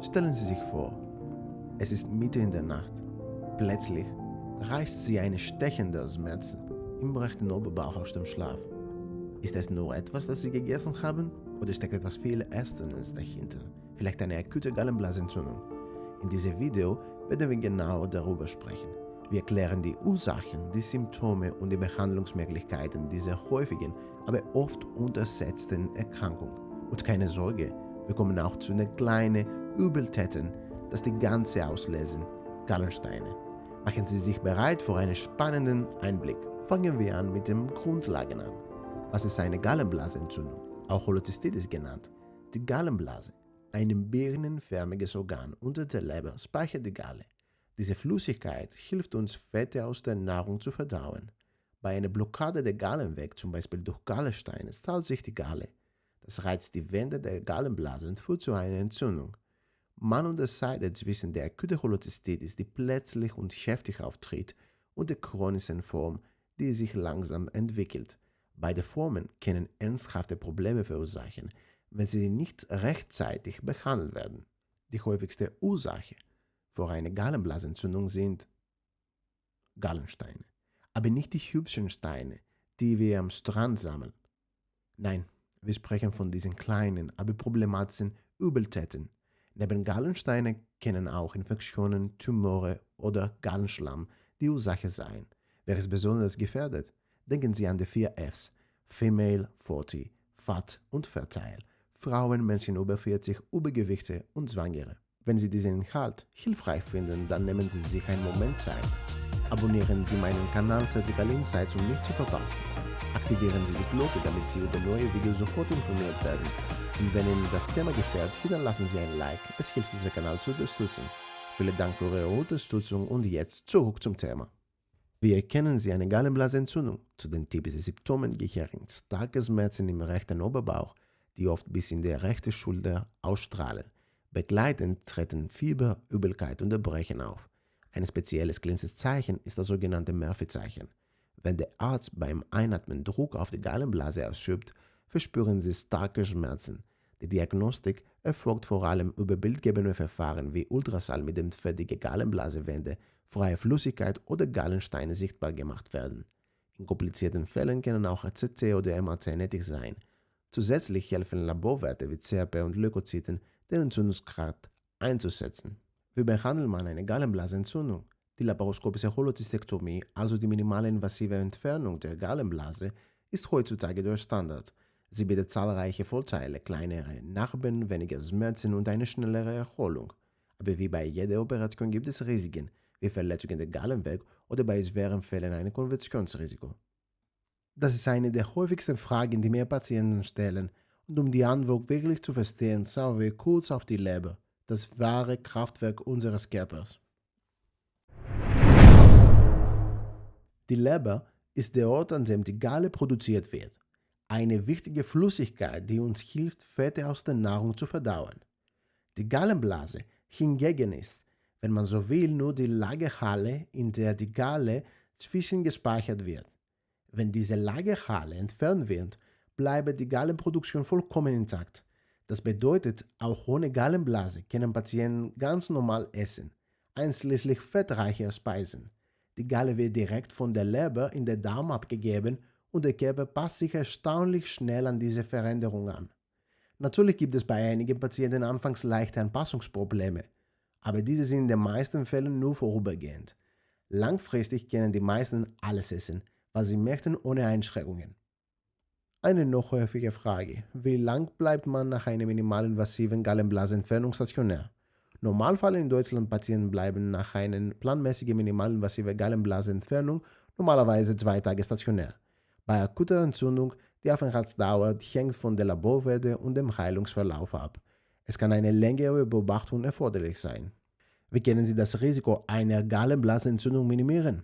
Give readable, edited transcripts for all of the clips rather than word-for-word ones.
Stellen Sie sich vor, es ist Mitte in der Nacht. Plötzlich reißt Sie eine stechende Schmerzen im rechten Oberbauch aus dem Schlaf. Ist es nur etwas, das Sie gegessen haben, oder steckt etwas viel Ernstes dahinter? Vielleicht eine akute Gallenblasenentzündung? In diesem Video werden wir genau darüber sprechen. Wir erklären die Ursachen, die Symptome und die Behandlungsmöglichkeiten dieser häufigen, aber oft unterschätzten Erkrankung. Und keine Sorge, wir kommen auch zu einer kleinen Übeltäten, das die ganze auslesen: Gallensteine. Machen Sie sich bereit für einen spannenden Einblick. Fangen wir an mit den Grundlagen an. Was ist eine Gallenblasenentzündung, auch Cholezystitis genannt? Die Gallenblase, ein birnenförmiges Organ unter der Leber, speichert die Galle. Diese Flüssigkeit hilft uns, Fette aus der Nahrung zu verdauen. Bei einer Blockade der Gallenweg, zum Beispiel durch Gallensteine, staut sich die Galle. Das reizt die Wände der Gallenblase und führt zu einer Entzündung. Man unterscheidet zwischen der akuten Cholezystitis, die plötzlich und heftig auftritt, und der chronischen Form, die sich langsam entwickelt. Beide Formen können ernsthafte Probleme verursachen, wenn sie nicht rechtzeitig behandelt werden. Die häufigste Ursache für eine Gallenblasenentzündung sind Gallensteine, aber nicht die hübschen Steine, die wir am Strand sammeln. Nein, wir sprechen von diesen kleinen, aber problematischen Übeltäten. Neben Gallensteinen können auch Infektionen, Tumore oder Gallenschlamm die Ursache sein. Wer ist besonders gefährdet? Denken Sie an die 4 Fs: Female, 40, Fat und Fertile. Frauen, Menschen über 40, Übergewichte und Schwangere. Wenn Sie diesen Inhalt hilfreich finden, dann nehmen Sie sich einen Moment Zeit. Abonnieren Sie meinen Kanal Surgical Insights, um nichts zu verpassen. Aktivieren Sie die Glocke, damit Sie über neue Videos sofort informiert werden. Und wenn Ihnen das Thema gefällt, hinterlassen Sie ein Like. Es hilft, diesen Kanal zu unterstützen. Vielen Dank für Ihre Unterstützung und jetzt zurück zum Thema. Wie erkennen Sie eine Gallenblasenentzündung? Zu den typischen Symptomen gehören starke Schmerzen im rechten Oberbauch, die oft bis in die rechte Schulter ausstrahlen. Begleitend treten Fieber, Übelkeit und Erbrechen auf. Ein spezielles klinisches Zeichen ist das sogenannte Murphy-Zeichen. Wenn der Arzt beim Einatmen Druck auf die Gallenblase ausübt, verspüren Sie starke Schmerzen. Die Diagnostik erfolgt vor allem über bildgebende Verfahren wie Ultraschall, mit dem fertige Gallenblasewände, freie Flüssigkeit oder Gallensteine sichtbar gemacht werden. In komplizierten Fällen können auch CT oder MRT nötig sein. Zusätzlich helfen Laborwerte wie CRP und Leukozyten, den Entzündungsgrad einzusetzen. Wie behandelt man eine Gallenblasenentzündung? Die laparoskopische Cholezystektomie, also die minimale invasive Entfernung der Gallenblase, ist heutzutage der Standard. Sie bietet zahlreiche Vorteile: kleinere Narben, weniger Schmerzen und eine schnellere Erholung. Aber wie bei jeder Operation gibt es Risiken, wie Verletzungen der Gallenweg oder bei schweren Fällen ein Konversionsrisiko. Das ist eine der häufigsten Fragen, die mir Patienten stellen, und um die Antwort wirklich zu verstehen, schauen wir kurz auf die Leber, das wahre Kraftwerk unseres Körpers. Die Leber ist der Ort, an dem die Galle produziert wird. Eine wichtige Flüssigkeit, die uns hilft, Fette aus der Nahrung zu verdauen. Die Gallenblase hingegen ist, wenn man so will, nur die Lagerhalle, in der die Galle zwischengespeichert wird. Wenn diese Lagerhalle entfernt wird, bleibt die Gallenproduktion vollkommen intakt. Das bedeutet, auch ohne Gallenblase können Patienten ganz normal essen, einschließlich fettreicher Speisen. Die Galle wird direkt von der Leber in den Darm abgegeben und der Körper passt sich erstaunlich schnell an diese Veränderung an. Natürlich gibt es bei einigen Patienten anfangs leichte Anpassungsprobleme, aber diese sind in den meisten Fällen nur vorübergehend. Langfristig können die meisten alles essen, was sie möchten, ohne Einschränkungen. Eine noch häufige Frage: Wie lang bleibt man nach einer minimalinvasiven Gallenblasenentfernung stationär? Normalfall in Deutschland: Patienten bleiben nach einer planmäßigen minimalinvasiven Gallenblasenentfernung normalerweise 2 Tage stationär. Bei akuter Entzündung, die Aufenthaltsdauer hängt von der Laborwerte und dem Heilungsverlauf ab. Es kann eine längere Beobachtung erforderlich sein. Wie können Sie das Risiko einer Gallenblasenentzündung minimieren?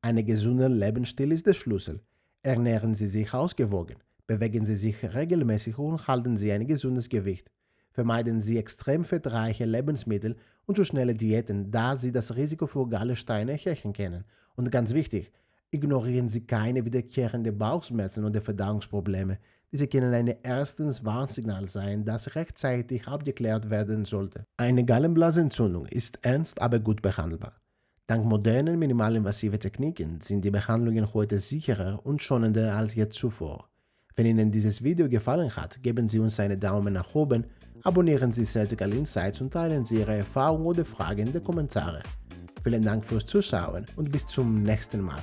Ein gesunder Lebensstil ist der Schlüssel. Ernähren Sie sich ausgewogen, bewegen Sie sich regelmäßig und halten Sie ein gesundes Gewicht. Vermeiden Sie extrem fettreiche Lebensmittel und zu schnelle Diäten, da sie das Risiko für Gallensteine erhöhen können. Und ganz wichtig, ignorieren Sie keine wiederkehrenden Bauchschmerzen oder Verdauungsprobleme, Diese können ein erstes Warnsignal sein, das rechtzeitig abgeklärt werden sollte. Eine Gallenblasenentzündung ist ernst, aber gut behandelbar. Dank modernen minimalinvasiven Techniken sind die Behandlungen heute sicherer und schonender als je zuvor. Wenn Ihnen dieses Video gefallen hat, geben Sie uns einen Daumen nach oben, abonnieren Sie Surgical Insights und teilen Sie Ihre Erfahrungen oder Fragen in den Kommentaren. Vielen Dank fürs Zuschauen und bis zum nächsten Mal.